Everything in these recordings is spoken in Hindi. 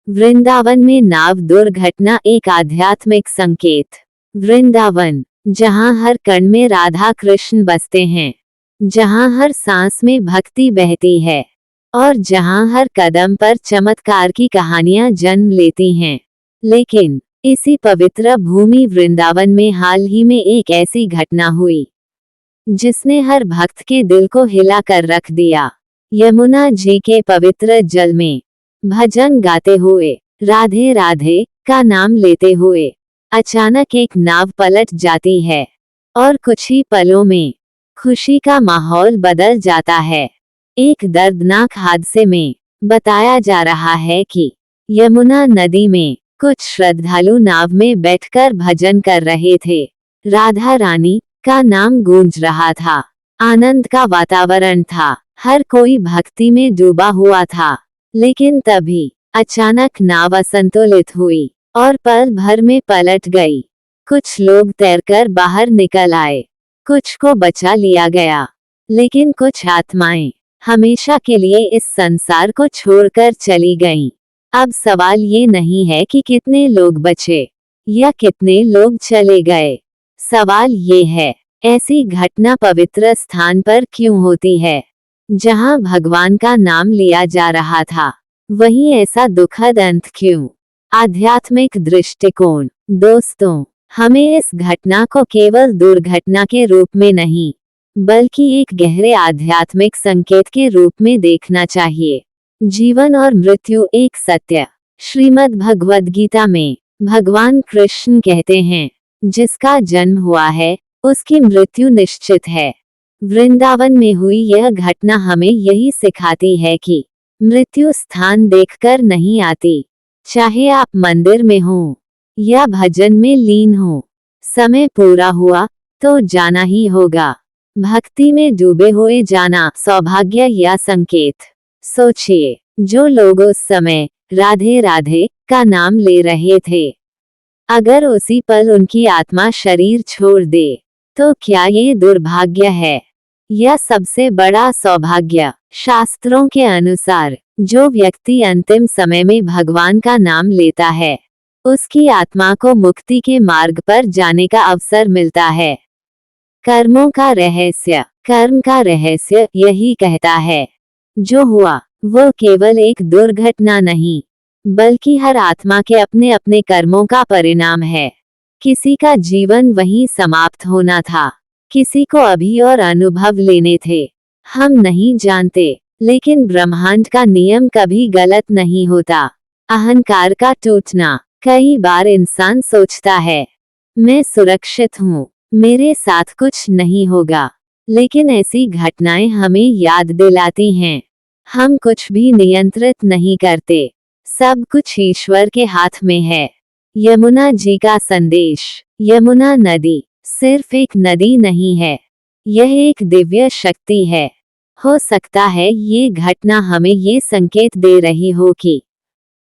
वृंदावन में नाव दुर्घटना एक आध्यात्मिक संकेत। वृंदावन, जहां हर कण में राधा कृष्ण बसते हैं, जहां हर सांस में भक्ति बहती है और जहां हर कदम पर चमत्कार की कहानियां जन्म लेती हैं। लेकिन इसी पवित्र भूमि वृंदावन में हाल ही में एक ऐसी घटना हुई जिसने हर भक्त के दिल को हिला कर रख दिया। यमुना जी के पवित्र जल में भजन गाते हुए, राधे राधे का नाम लेते हुए अचानक एक नाव पलट जाती है और कुछ ही पलों में खुशी का माहौल बदल जाता है। एक दर्दनाक हादसे में बताया जा रहा है कि यमुना नदी में कुछ श्रद्धालु नाव में बैठकर भजन कर रहे थे। राधा रानी का नाम गूंज रहा था, आनंद का वातावरण था, हर कोई भक्ति में डूबा हुआ था। लेकिन तभी अचानक नाव असंतुलित हुई और पल भर में पलट गई। कुछ लोग तैरकर बाहर निकल आए, कुछ को बचा लिया गया, लेकिन कुछ आत्माएं हमेशा के लिए इस संसार को छोड़कर चली गईं। अब सवाल ये नहीं है कि कितने लोग बचे या कितने लोग चले गए। सवाल ये है, ऐसी घटना पवित्र स्थान पर क्यों होती है जहां भगवान का नाम लिया जा रहा था, वहीं ऐसा दुखद अंत क्यों? आध्यात्मिक दृष्टिकोण। दोस्तों, हमें इस घटना को केवल दुर्घटना के रूप में नहीं, बल्कि एक गहरे आध्यात्मिक संकेत के रूप में देखना चाहिए। जीवन और मृत्यु एक सत्य। श्रीमद् भगवद गीता में भगवान कृष्ण कहते हैं, जिसका जन्म हुआ है उसकी मृत्यु निश्चित है। वृंदावन में हुई यह घटना हमें यही सिखाती है कि मृत्यु स्थान देखकर नहीं आती। चाहे आप मंदिर में हो या भजन में लीन हो, समय पूरा हुआ तो जाना ही होगा। भक्ति में डूबे हुए जाना सौभाग्य या संकेत? सोचिए, जो लोग उस समय राधे राधे का नाम ले रहे थे, अगर उसी पल उनकी आत्मा शरीर छोड़ दे, तो क्या ये दुर्भाग्य है या सबसे बड़ा सौभाग्य? शास्त्रों के अनुसार जो व्यक्ति अंतिम समय में भगवान का नाम लेता है, उसकी आत्मा को मुक्ति के मार्ग पर जाने का अवसर मिलता है। कर्मों का रहस्य। कर्म का रहस्य यही कहता है, जो हुआ वो केवल एक दुर्घटना नहीं, बल्कि हर आत्मा के अपने अपने कर्मों का परिणाम है। किसी का जीवन वहीं समाप्त होना था, किसी को अभी और अनुभव लेने थे। हम नहीं जानते, लेकिन ब्रह्मांड का नियम कभी गलत नहीं होता। अहंकार का टूटना। कई बार इंसान सोचता है, मैं सुरक्षित हूँ, मेरे साथ कुछ नहीं होगा। लेकिन ऐसी घटनाएं हमें याद दिलाती हैं, हम कुछ भी नियंत्रित नहीं करते, सब कुछ ईश्वर के हाथ में है। यमुना जी का संदेश। यमुना नदी सिर्फ एक नदी नहीं है, यह एक दिव्य शक्ति है। हो सकता है ये घटना हमें ये संकेत दे रही हो कि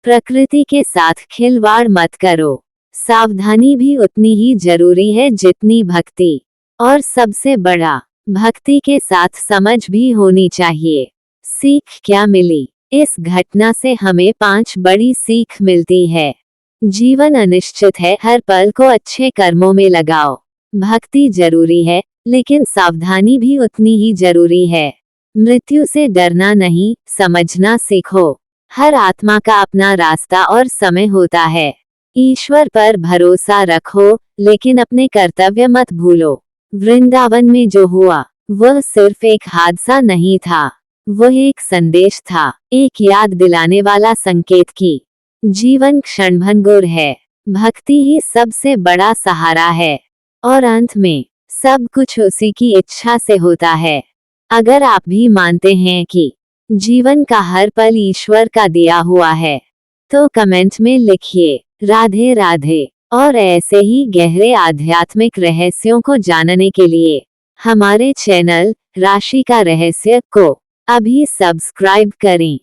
प्रकृति के साथ खिलवाड़ मत करो। सावधानी भी उतनी ही जरूरी है जितनी भक्ति, और सबसे बड़ा, भक्ति के साथ समझ भी होनी चाहिए। सीख क्या मिली? इस घटना से हमें 5 बड़ी सीख मिलती है। जीवन अनिश्चित है, हर पल को अच्छे कर्मों में लगाओ। भक्ति जरूरी है, लेकिन सावधानी भी उतनी ही जरूरी है। मृत्यु से डरना नहीं, समझना सीखो। हर आत्मा का अपना रास्ता और समय होता है। ईश्वर पर भरोसा रखो, लेकिन अपने कर्तव्य मत भूलो। वृंदावन में जो हुआ वह सिर्फ एक हादसा नहीं था, वह एक संदेश था, एक याद दिलाने वाला संकेत की जीवन क्षणभंगुर है, भक्ति ही सबसे बड़ा सहारा है, और अंत में सब कुछ उसी की इच्छा से होता है। अगर आप भी मानते हैं कि जीवन का हर पल ईश्वर का दिया हुआ है, तो कमेंट में लिखिए राधे राधे। और ऐसे ही गहरे आध्यात्मिक रहस्यों को जानने के लिए हमारे चैनल राशि का रहस्य को अभी सब्सक्राइब करें।